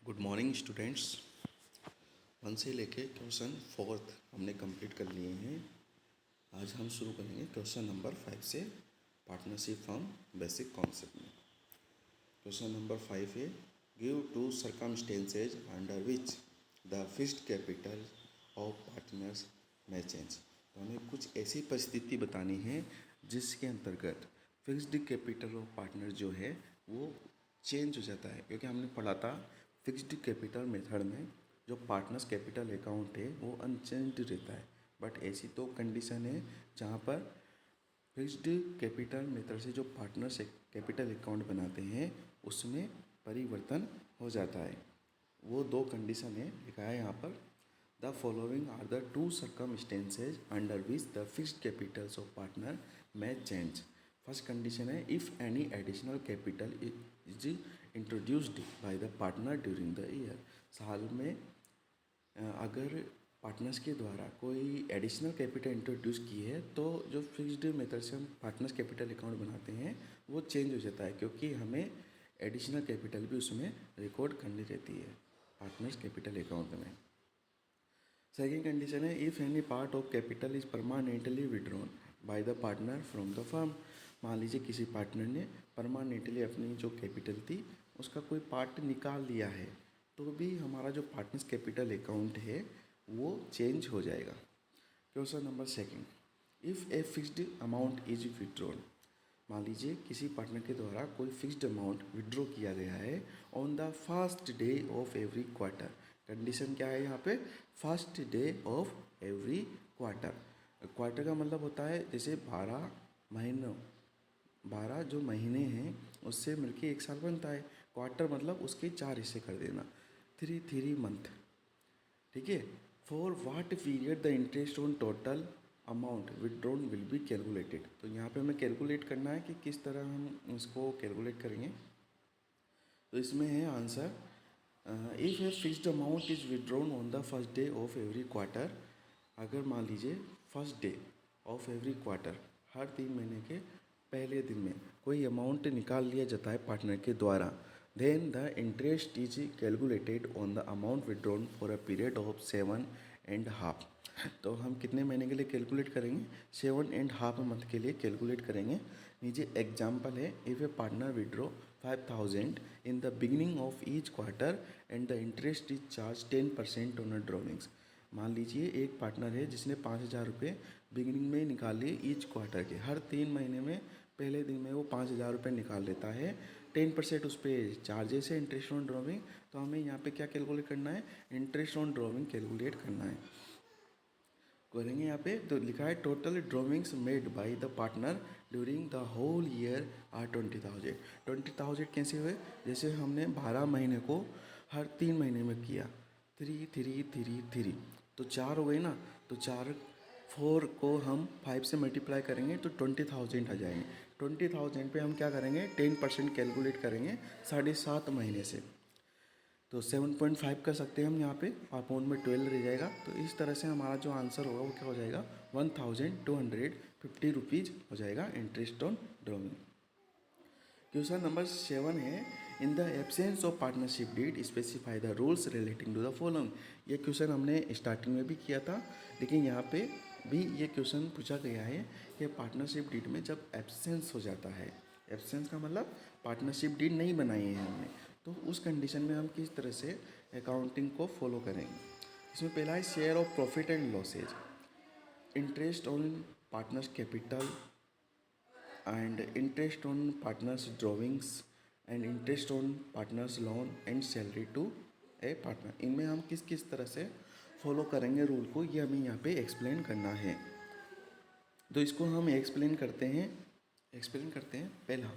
Good morning students. One से लेके question fourth हमने कंप्लीट कर लिए हैं। आज हम शुरू करेंगे क्वेश्चन नंबर 5 से, पार्टनरशिप फ्रॉम बेसिक कॉन्सेप्ट में। क्वेश्चन नंबर 5 है, give two circumstances under which the fixed capital of partners में चेंज। तो हमें कुछ ऐसी परिस्थिति बतानी है जिसके अंतर्गत फिक्स्ड कैपिटल ऑफ पार्टनर जो है वो चेंज हो जाता है। क्योंकि हमने पढ़ा था फिक्स्ड कैपिटल मेथड में जो पार्टनर्स कैपिटल अकाउंट है वो अनचेंज्ड रहता है। बट ऐसी तो कंडीशन है जहाँ पर फिक्स्ड कैपिटल मेथड से जो पार्टनर्स कैपिटल अकाउंट बनाते हैं उसमें परिवर्तन हो जाता है। वो दो कंडीशन है, लिखा है यहाँ पर, the following are the two circumstances under which the fixed capitals of partner में चेंज। फर्स्ट कंडीशन है, if any additional capital is introduced by the partner during the year. साल में अगर पार्टनर्स के द्वारा कोई एडिशनल कैपिटल इंट्रोड्यूस की है तो जो फिक्स्ड मेथड से हम पार्टनर्स कैपिटल अकाउंट बनाते हैं वो चेंज हो जाता है, क्योंकि हमें एडिशनल कैपिटल भी उसमें रिकॉर्ड करनी रहती है पार्टनर्स कैपिटल अकाउंट में। सेकेंड कंडीशन है, if any part of capital is permanently withdrawn bye the partner from the firm. मान लीजिए किसी पार्टनर ने परमानेंटली अपनी जो कैपिटल थी उसका कोई पार्ट निकाल लिया है तो भी हमारा जो पार्टनर्स कैपिटल अकाउंट है वो चेंज हो जाएगा। Question number second, if a fixed amount is withdrawn. मान लीजिए किसी पार्टनर के द्वारा कोई फिक्स्ड अमाउंट विड्रॉ किया गया है on the first day of every quarter. Condition क्या है यहाँ पे, first day of every quarter. Quarter का मतलब होता है जैसे 12 महीनों, 12 जो महीने हैं उससे मिलके एक साल बनता है। क्वार्टर मतलब उसके 4 हिस्से कर देना, 3 मंथ। ठीक है, for what period the interest on total amount withdrawn will be calculated. तो यहाँ पे हमें कैलकुलेट करना है कि किस तरह हम इसको कैलकुलेट करेंगे। तो इसमें है answer, if a fixed amount is withdrawn on the first day of every quarter. अगर मान लीजिए first day of every quarter, हर 3 महीने के पहले दिन में कोई अमाउंट निकाल लिया जाता है पार्टनर के द्वारा, then the interest is calculated on the amount withdrawn for a period of 7.5। तो हम कितने महीने के लिए कैलकुलेट करेंगे, 7.5 मंथ के लिए कैलकुलेट करेंगे। नीचे एग्जाम्पल है, if A partner withdraw 5,000 in the beginning of each quarter and the interest is charge 10% on a drawings. मान लीजिए एक पार्टनर है जिसने 5,000 रुपये बिगिनिंग में निकाल लिए ईच क्वार्टर के, हर 3 महीने में पहले दिन में वो 5,000 रुपये निकाल लेता है। 10% उस पर चार्जेस है इंटरेस्ट ऑन ड्रॉविंग। तो हमें यहाँ पे क्या कैलकुलेट करना है, इंटरेस्ट ऑन ड्रॉविंग कैलकुलेट करना है। करेंगे यहाँ पे, तो लिखा है total drawings made by the partner during the whole year are 20,000। 20,000 कैसे हुए, जैसे हमने 12 महीने को हर 3 महीने में किया, 3 3 3 3 तो 4 हो गए ना। तो 4 को हम 5 से मल्टीप्लाई करेंगे तो 20,000 आ जाएंगे। 20,000 पे हम क्या करेंगे, 10% कैलकुलेट करेंगे 7.5 महीने से। तो 7.5 कर सकते हैं हम यहाँ पे, अपॉन में 12 रह जाएगा। तो इस तरह से हमारा जो आंसर होगा वो क्या हो जाएगा, 1,250 रुपीज़ हो जाएगा interest on drawing. Question number 7 है, in the absence of partnership deed specify the rules relating to the following. ये क्वेश्चन हमने स्टार्टिंग में भी किया था, लेकिन यहाँ पे भी ये क्वेश्चन पूछा गया है कि पार्टनरशिप डीड में जब एब्सेंस हो जाता है, एब्सेंस का मतलब पार्टनरशिप डीड नहीं बनाई है हमने, तो उस कंडीशन में हम किस तरह से अकाउंटिंग को फॉलो करेंगे। इसमें पहला है share of profit and losses, interest on partners capital and interest on partners drawings and interest on partners loan and salary to a partner। इनमें हम किस किस तरह से फॉलो करेंगे रूल को, ये हमें यहाँ पे एक्सप्लेन करना है। तो इसको हम एक्सप्लेन करते हैं। पहला,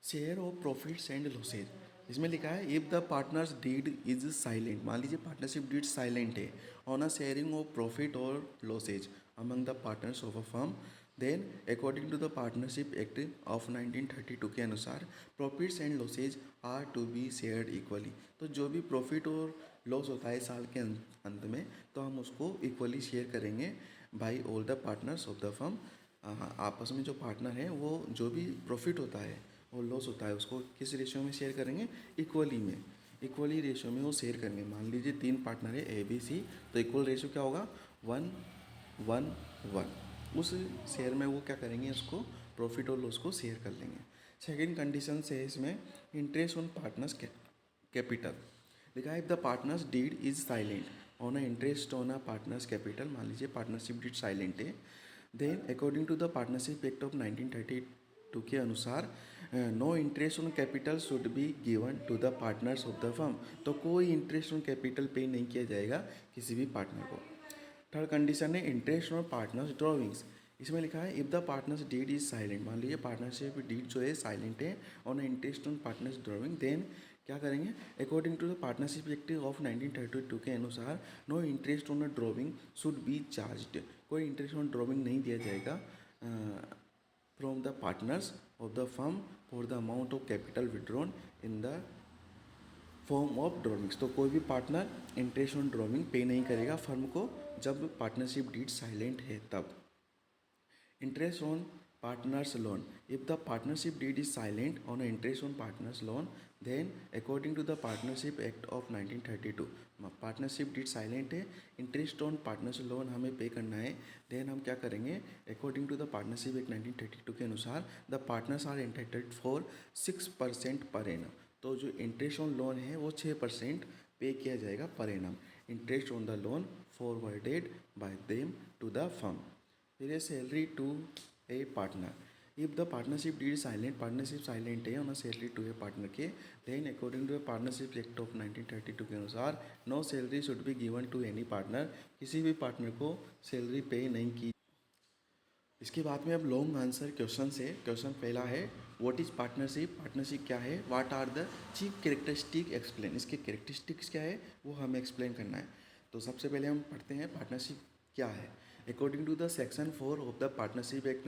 share of profits and losses. इसमें लिखा है, if the partners deed is silent. मान लीजिए पार्टनरशिप डीड साइलेंट है on a sharing of profit और losses among the partners of a firm, then according to the partnership act of 1932 के अनुसार profits and losses are to be shared equally. तो जो भी profit और loss होता है साल के अंत में, तो हम उसको इक्वली शेयर करेंगे by all the partners of the firm. आपस में जो पार्टनर है वो जो भी प्रॉफिट होता है और लॉस होता है उसको किस रेशियो में शेयर करेंगे, इक्वली में। इक्वली रेशियो में वो शेयर करेंगे। मान लीजिए 3 पार्टनर है ए बी सी, तो इक्वल रेशियो क्या होगा 1 1 1। उस शेयर में वो क्या करेंगे, उसको प्रॉफिट और लॉस को शेयर कर लेंगे। सेकेंड कंडीशन से इसमें इंटरेस्ट ऑन पार्टनर्स कैपिटल लिखा है। If the partners deed is silent on a interest on a partners capital, मान लीजिए पार्टनरशिप डीड साइलेंट है, then according to the partnership act of 1932 के अनुसार no interest on capital should be given to the partners of the firm. तो कोई interest on capital पे नहीं किया जाएगा किसी भी पार्टनर को। थर्ड कंडीशन है इंटरेस्ट ऑन पार्टनर्स ड्रॉइंग्स। इसमें लिखा है if the partners deed is silent, मान लीजिए पार्टनरशिप डीड जो है साइलेंट है on interest on partners drawing, then क्या करेंगे, according to the partnership act of 1932 के अनुसार no interest on a drawing should be charged. कोई इंटरेस्ट ऑन ड्रॉइंग नहीं दिया जाएगा from the partners of the firm for the amount of capital withdrawn in the form of drawings. तो कोई भी partner interest on drawing पे नहीं करेगा फर्म को जब पार्टनरशिप डीड साइलेंट है तब। Interest on partners loan, if the partnership deed is silent on interest on partners loan, then according to the partnership act of 1932, partnership deed silent है, interest on partners loan हमें pay करना है, then हम क्या करेंगे, according to the partnership act 1932 के अनुसार the partners are entitled for 6% पर एनम। तो जो इंटरेस्ट ऑन लोन है वो 6% पे किया जाएगा per annum. Interest on the loan forwarded by them to the firm. फिर है salary to a partner. If the partnership deed silent, partnership silent है on salary to a partner के, then according to partnership act of 1932 के अनुसार no salary should be given to any partner, किसी भी partner को salary पे नहीं की। इसके बाद में अब लॉन्ग आंसर क्वेश्चन से, क्वेश्चन पहला है व्हाट इज पार्टनरशिप, पार्टनरशिप क्या है, what are the chief characteristic explain, इसके कैरेक्टरिस्टिक्स क्या है वो हमें एक्सप्लेन करना है। तो सबसे पहले हम पढ़ते हैं पार्टनरशिप क्या है। According to the section 4 of the partnership act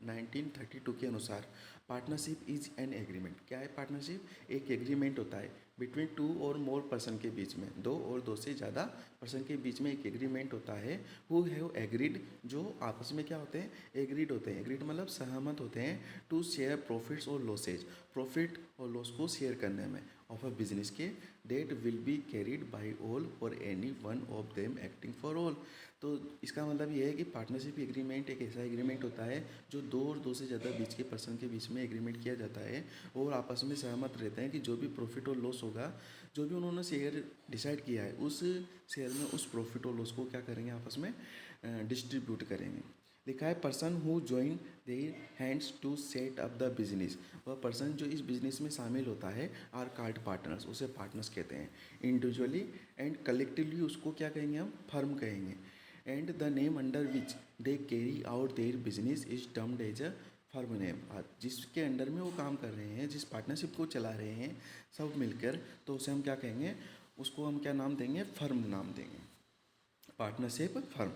1932 के अनुसार पार्टनरशिप इज एन एग्रीमेंट। क्या है पार्टनरशिप, एक एग्रीमेंट होता है बिटवीन 2 और मोर पर्सन के बीच में, 2 और 2 से ज़्यादा पर्सन के बीच में एक एग्रीमेंट होता है। हु हैव एग्रीड, जो आपस में क्या होते हैं, एग्रीड होते हैं। एग्रीड मतलब सहमत होते हैं टू शेयर प्रॉफिट्स और लॉसेज, प्रॉफिट और लॉस को शेयर करने में ऑफ अ बिजनेस के, that will be carried by all और any one of them acting for all. तो इसका मतलब ये है कि पार्टनरशिप एग्रीमेंट एक ऐसा एग्रीमेंट होता है जो 2 और 2 से ज़्यादा बीच के पर्सन के बीच में एग्रीमेंट किया जाता है और आपस में सहमत रहते हैं कि जो भी प्रॉफिट और लॉस होगा, जो भी उन्होंने शेयर डिसाइड किया है उस शेयर में उस प्रॉफिट और लॉस को क्या करेंगे, आपस में डिस्ट्रीब्यूट करेंगे। लिखा है person who join their hands to set up the business, वह पर्सन जो इस बिजनेस में शामिल होता है आर कॉल्ड पार्टनर्स, उसे पार्टनर्स कहते हैं। इंडिविजुअली एंड कलेक्टिवली उसको क्या कहेंगे, हम फर्म कहेंगे। And the name under which they carry out their business is termed as a firm name. जिसके अंडर में वो काम कर रहे हैं, जिस पार्टनरशिप को चला रहे हैं सब मिलकर, तो उसे हम क्या कहेंगे, उसको हम क्या नाम देंगे, फर्म नाम देंगे, पार्टनरशिप फर्म।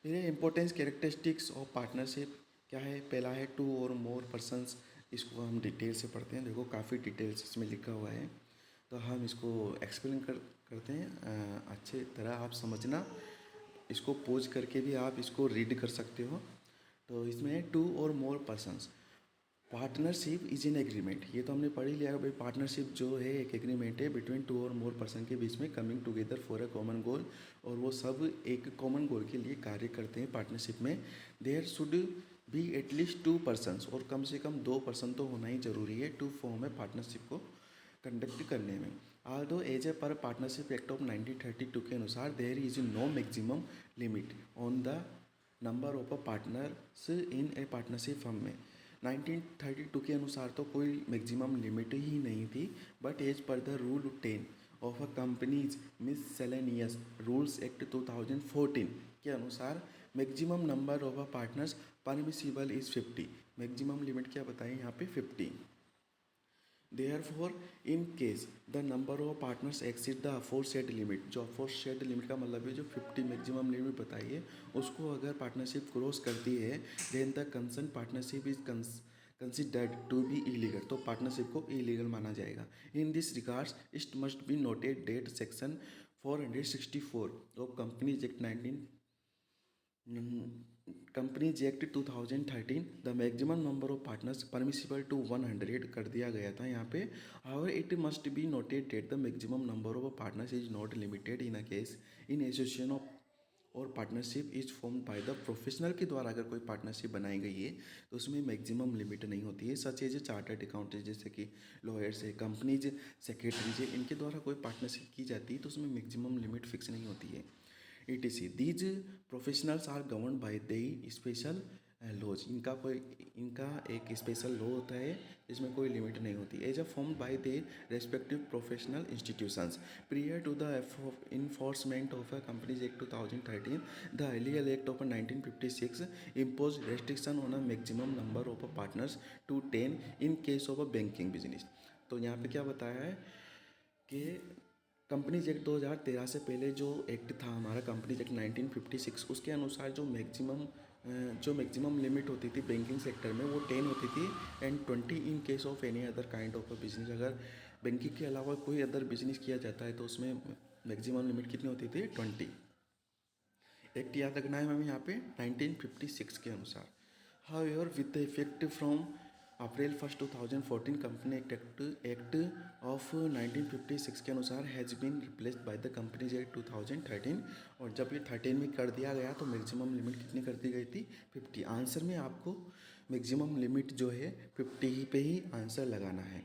फिर इंपॉर्टेंस कैरेक्टरिस्टिक्स ऑफ पार्टनरशिप क्या है, पहला है 2 और मोर पर्सनस। इसको हम डिटेल से पढ़ते हैं, देखो काफ़ी डिटेल्स इसमें लिखा हुआ है, तो हम इसको एक्सप्लेन करते हैं अच्छे तरह आप समझना। इसको पोज करके भी आप इसको रीड कर सकते हो। तो इसमें 2 और more persons, partnership is an agreement, ये तो हमने पढ़ ही लिया भाई। पार्टनरशिप जो है एक एग्रीमेंट है बिटवीन 2 और मोर पर्सन के बीच में coming together for a common goal, और वो सब एक कॉमन गोल के लिए कार्य करते हैं पार्टनरशिप में। There should be at least 2 persons, और कम से कम 2 पर्सन तो होना ही जरूरी है टू फॉर्म है पार्टनरशिप को कंडक्ट करने में। आल्दो एज ए पर पार्टनरशिप एक्ट ऑफ 1932 के अनुसार there is no maximum limit on the number of a partners in a partnership firm में। 1932 के अनुसार तो कोई मैक्सिमम लिमिट ही नहीं थी, but as per the rule 10 of a companies miscellaneous rules act 2014 के अनुसार maximum number of a partners permissible is 50। Maximum limit क्या बताएं यहाँ पे 50। Therefore, in case the number of partners exceed the aforesaid limit, जो aforesaid limit का मतलब है जो 50 मैक्सिमम लिमिट बताई है, उसको अगर पार्टनरशिप क्रॉस करती है, then the concerned partnership is considered to be illegal, तो पार्टनरशिप को इलीगल माना जाएगा। In this regards, it must be noted that section 464 of Companies Act 19 companies act 2013 the maximum number of partners permissible to 100 कर दिया गया था यहाँ पे। However it must be noted that the maximum number of partners is not limited in a case in association of और partnership is form by the professional के द्वारा अगर कोई पार्टनरशिप बनाई गई है तो उसमें मैक्सिमम लिमिट नहीं होती है। सच एज चार्टर्ड अकाउंटेंट जैसे कि लॉयर्स है, कंपनीज सेक्रेटरीज है, इनके द्वारा कोई पार्टनरशिप की जाती है तो उसमें मैक्सिमम लिमिट फिक्स नहीं होती है। etc. These professionals are governed by the special laws. इनका एक स्पेशल लॉ होता है जिसमें कोई लिमिट नहीं होती। As a form by the respective professional institutions prior to the enforcement of a companies act 2013 the earlier act of 1956 impose restriction on a maximum number of partners to 10 in case of a banking business. तो यहाँ पे क्या बताया है कि companies act 2013 से पहले जो एक्ट था हमारा कंपनीज एक्ट 1956 उसके अनुसार जो मैक्सिमम लिमिट होती थी बैंकिंग सेक्टर में वो 10 होती थी and 20 in case of any other kind of a business. अगर बैंकिंग के अलावा कोई अदर बिजनेस किया जाता है तो उसमें मैक्सिमम लिमिट कितनी होती थी 20। एक्ट याद रखना है हमें यहाँ पे 1956 के अनुसार। However with the effect from April 1 2014 company act of 1956 के अनुसार has been replaced by the companies act 2013। और जब ये 13 में कर दिया गया तो मैक्सिमम लिमिट कितनी कर दी गई थी 50। आंसर में आपको मैक्सिमम लिमिट जो है 50 ही पे ही आंसर लगाना है।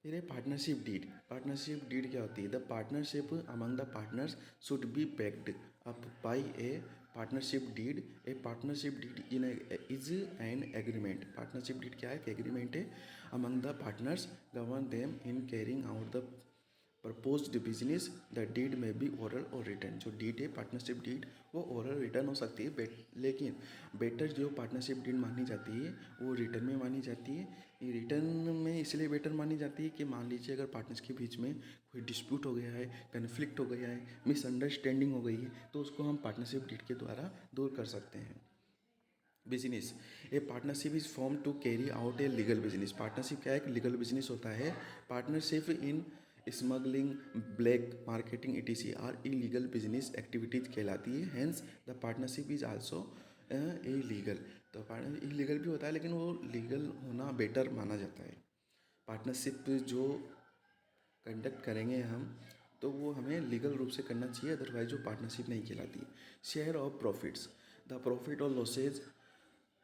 फिर है पार्टनरशिप डीड। पार्टनरशिप डीड क्या होती है? The partnership among the partners should be backed up by a partnership deed. A partnership deed in is an agreement. Partnership deed क्या है? एक एग्रीमेंट है among the partners govern them in carrying out the proposed business. The deed may be oral or written. जो deed है partnership deed वो oral written हो सकती है लेकिन बेटर जो पार्टनरशिप डीड मानी जाती है वो रिटर्न में मानी जाती है। ये रिटर्न में इसलिए बेटर मानी जाती है कि मान लीजिए अगर पार्टनर्स के बीच में कोई डिस्प्यूट हो गया है, कन्फ्लिक्ट हो गया है, मिसअंडरस्टैंडिंग हो गई है तो उसको हम पार्टनरशिप डीड के द्वारा दूर कर सकते हैं। Business. A partnership is form to carry out a legal business. Partnership क्या है? एक लीगल बिजनेस होता है। Partnership in smuggling, black marketing etc are illegal business activities कहलाती है। Hence the partnership is also a legal. तो illegal भी होता है लेकिन वो लीगल होना बेटर माना जाता है। पार्टनरशिप जो कंडक्ट करेंगे हम तो वो हमें लीगल रूप से करना चाहिए, अदरवाइज वो पार्टनरशिप नहीं कहलाती। Share of profits. The profit और losses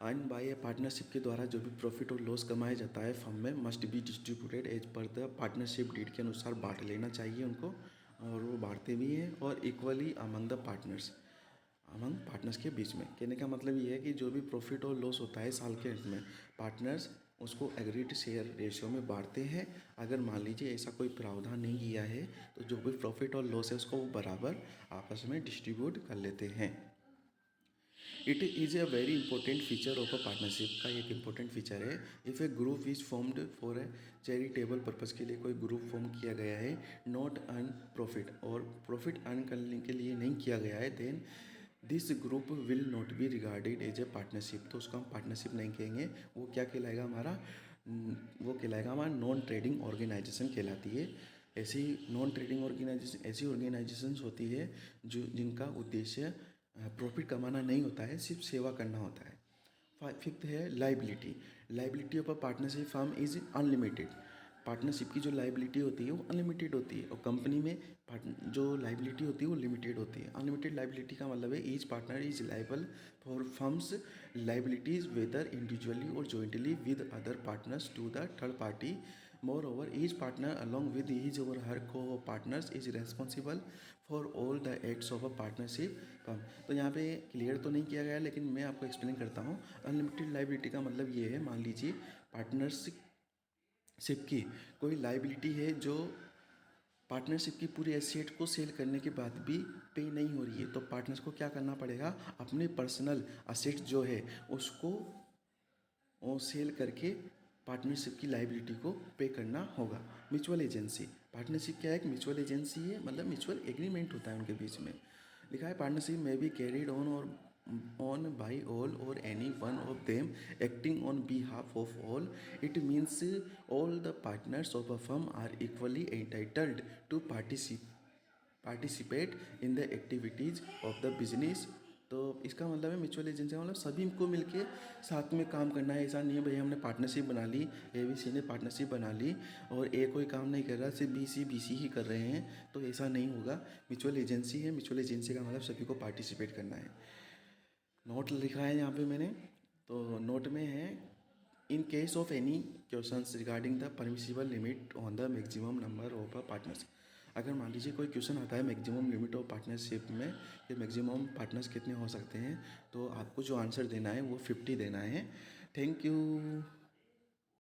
earn by a partnership के द्वारा जो भी प्रॉफिट और लॉस कमाया जाता है फर्म में must be distributed as per the partnership deed के अनुसार बांट लेना चाहिए उनको, और वो बांटते भी हैं। और equally among the partners, among partners के बीच में। कहने का मतलब ये है कि जो भी प्रॉफिट और लॉस होता है साल के अंत में पार्टनर्स उसको एग्रीड शेयर रेशियो में बांटते हैं। अगर मान लीजिए ऐसा कोई प्रावधान नहीं किया है तो जो भी प्रॉफिट और लॉस है उसको वो बराबर आपस में डिस्ट्रीब्यूट कर लेते हैं। It is a very important feature of a partnership. का एक इंपॉर्टेंट फीचर है। If a group is formed for a charitable purpose के लिए कोई ग्रुप फॉर्म किया गया है, नॉट अर्न प्रॉफिट और प्रॉफिट अर्न करने के लिए नहीं किया गया है, then this group will not be regarded as a partnership. तो उसको हम पार्टनरशिप नहीं कहेंगे। वो क्या कहलाएगा हमारा? वो कहलाएगा हमारा नॉन ट्रेडिंग ऑर्गेनाइजेशन कहलाती है। ऐसी नॉन ट्रेडिंग ऑर्गेनाइजेशन ऐसी ऑर्गेनाइजेशंस होती है जो जिनका उद्देश्य प्रॉफिट कमाना नहीं होता है, सिर्फ सेवा करना होता है। फिफ्थ है liability. Liability of a partnership firm is unlimited. Partnership की जो लाइबिलिटी होती है वो अनलिमिटेड होती है और कंपनी में जो लाइबिलिटी होती है वो लिमिटेड होती है। अनलिमिटेड लाइबिलिटी का मतलब है each partner is liable for firms liabilities whether individually और jointly with other partners to the third party. Moreover, each partner along with his or her co-partners is responsible for all the acts of a partnership firm। तो यहाँ पे clear तो नहीं किया गया लेकिन मैं आपको एक्सप्लेन करता हूँ। अनलिमिटेड लाइबिलिटी का मतलब ये है, मान लीजिए पार्टनरशिप की कोई लाइबिलिटी है जो पार्टनरशिप की पूरी एसेट को सेल करने के बाद भी पे नहीं हो रही है, तो पार्टनर्स को क्या करना पड़ेगा? अपने पर्सनल असेट जो है उसको वो सेल करके पार्टनरशिप की लाइबिलिटी को पे करना होगा। Mutual agency. पार्टनरशिप क्या है? एक म्यूचुअल एजेंसी है, मतलब म्यूचुअल एग्रीमेंट होता है उनके बीच में। लिखा है पार्टनरशिप में बी कैरिड ऑन और ऑन बाई ऑल और any one of them acting on behalf of all. It means all the partners of a firm are equally entitled to participate in the activities of the business तो इसका मतलब है mutual agency का मतलब सभी को मिलके साथ में काम करना है। ऐसा नहीं है भाई हमने पार्टनरशिप बना ली, ए बी सी ने पार्टनरशिप बना ली और ए कोई काम नहीं कर रहा, सिर्फ बी सी ही कर रहे हैं, तो ऐसा नहीं होगा। म्यूचुअल एजेंसी है, म्यूचुअल एजेंसी का मतलब सभी को पार्टिसिपेट करना है। नोट लिखा है यहाँ पे मैंने, तो नोट में है इन case of any questions regarding the permissible limit on the maximum number of a partners. अगर मान लीजिए कोई क्वेश्चन आता है मैक्सिमम लिमिट ऑफ पार्टनरशिप में कि मैक्सिमम पार्टनर्स कितने हो सकते हैं, तो आपको जो आंसर देना है वो 50 देना है। Thank you.